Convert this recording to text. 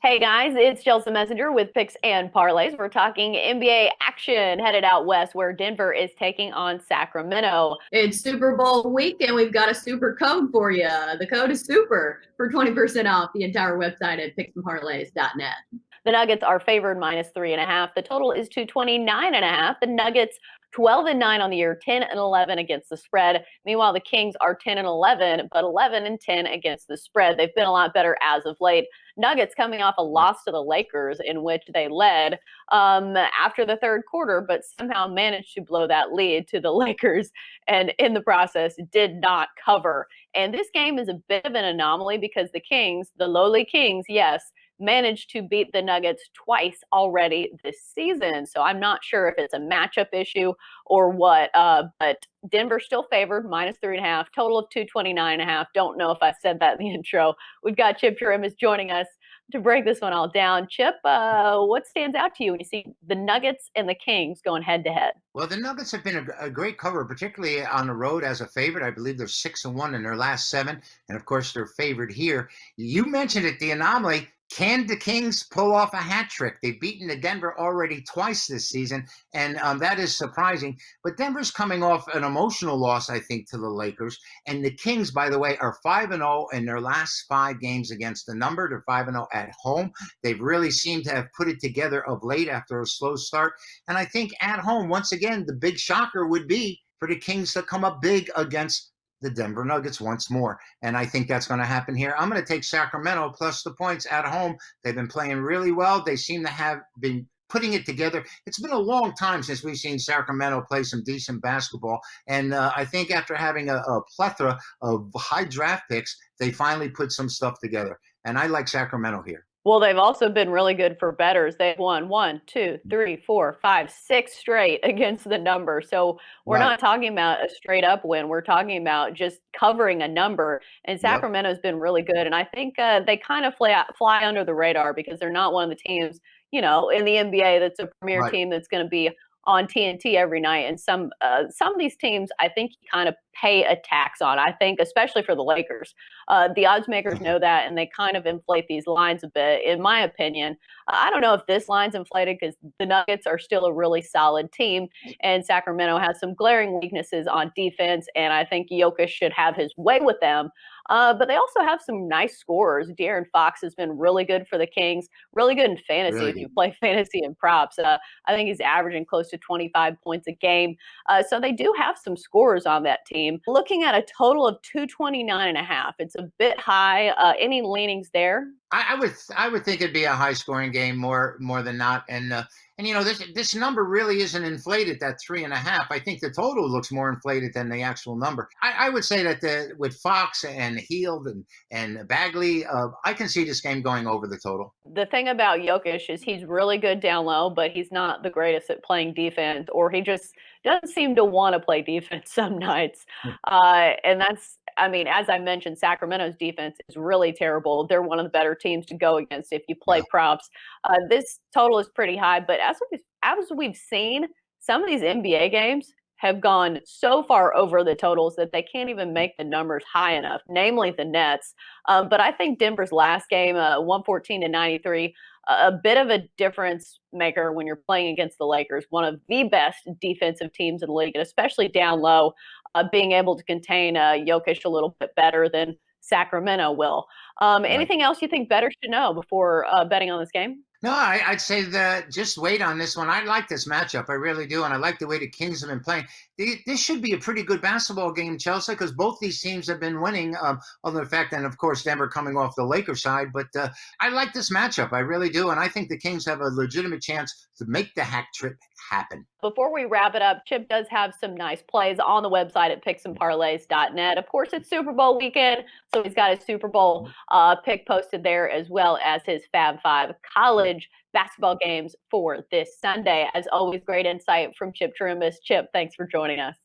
Hey guys, it's Chelsea Messenger with Picks and Parlays. We're talking NBA action headed out west where Denver is taking on Sacramento. It's Super Bowl week, and we've got a super code for you. The code is SUPER for 20% off the entire website at picksandparlays.net. The Nuggets are favored minus 3.5. The total is 229.5. The Nuggets 12-9 on the year, 10-11 against the spread. Meanwhile, the Kings are 10-11, but 11-10 against the spread. They've been a lot better as of late. Nuggets coming off a loss to the Lakers in which they led after the third quarter, but somehow managed to blow that lead to the Lakers and in the process did not cover. And this game is a bit of an anomaly because the Kings, the lowly Kings, yes, managed to beat the Nuggets twice already this season. So I'm not sure if it's a matchup issue or what, but Denver still favored minus 3.5, total of 229.5. Don't know if I said that in the intro. We've got Chip Chirimbes joining us to break this one all down. Chip, what stands out to you when you see the Nuggets and the Kings going head to head? Well, the Nuggets have been a great cover, particularly on the road as a favorite. I believe they're 6-1 in their last seven, and of course they're favored here. You mentioned it, the anomaly. Can the Kings pull off a hat trick? They've beaten the Denver already twice this season, and that is surprising. But Denver's coming off an emotional loss, I think, to the Lakers. And the Kings, by the way, are 5-0 in their last five games against the number. They're 5-0 at home. They've really seemed to have put it together of late after a slow start. And I think at home, once again, the big shocker would be for the Kings to come up big against the Denver Nuggets once more. And I think that's going to happen here. I'm going to take Sacramento plus the points at home. They've been playing really well. They seem to have been putting it together. It's been a long time since we've seen Sacramento play some decent basketball. And I think after having a plethora of high draft picks, they finally put some stuff together. And I like Sacramento here. Well, they've also been really good for bettors. They've won 1, 2, 3, 4, 5, 6 straight against the number. So we're Right. not talking about a straight up win. We're talking about just covering a number. And Yep. Sacramento's been really good. And I think they kind of fly under the radar because they're not one of the teams, in the NBA that's a premier Right. team that's going to be on TNT every night. And some of these teams, I think, you kind of pay a tax on. I think, especially for the Lakers, the odds makers know that, and they kind of inflate these lines a bit. In my opinion, I don't know if this line's inflated because the Nuggets are still a really solid team, and Sacramento has some glaring weaknesses on defense. And I think Jokic should have his way with them. But they also have some nice scorers. De'Aaron Fox has been really good for the Kings, really good in fantasy Really if you good. play fantasy and props. I think he's averaging close to 25 points a game. So they do have some scorers on that team. Looking at a total of 229.5, it's a bit high. Any leanings there? I would think it'd be a high scoring game more than not. And this number really isn't inflated, that 3.5. I think the total looks more inflated than the actual number. I would say that with Fox and Heald and Bagley, I can see this game going over the total. The thing about Jokic is he's really good down low, but he's not the greatest at playing defense, or he just doesn't seem to want to play defense some nights. And that's, I mean, as I mentioned, Sacramento's defense is really terrible. They're one of the better teams to go against if you play Yeah. props. This total is pretty high, but as we've seen, some of these NBA games have gone so far over the totals that they can't even make the numbers high enough, namely the Nets. But I think Denver's last game, 114-93, a bit of a difference maker when you're playing against the Lakers, one of the best defensive teams in the league, and especially down low, being able to contain Jokic a little bit better than Sacramento will. Right. Anything else you think better should know before betting on this game? No, I'd say that just wait on this one. I like this matchup. I really do. And I like the way the Kings have been playing. This should be a pretty good basketball game, Chelsea, because both these teams have been winning. Other than the fact, and of course, Denver coming off the Lakers side. But I like this matchup. I really do. And I think the Kings have a legitimate chance to make the hack trip happen. Before we wrap it up, Chip does have some nice plays on the website at picksandparlays.net. Of course, it's Super Bowl weekend, so he's got his Super Bowl pick posted there, as well as his Fab Five college basketball games for this Sunday. As always, great insight from Chip Chirimbes. Chip, thanks for joining us.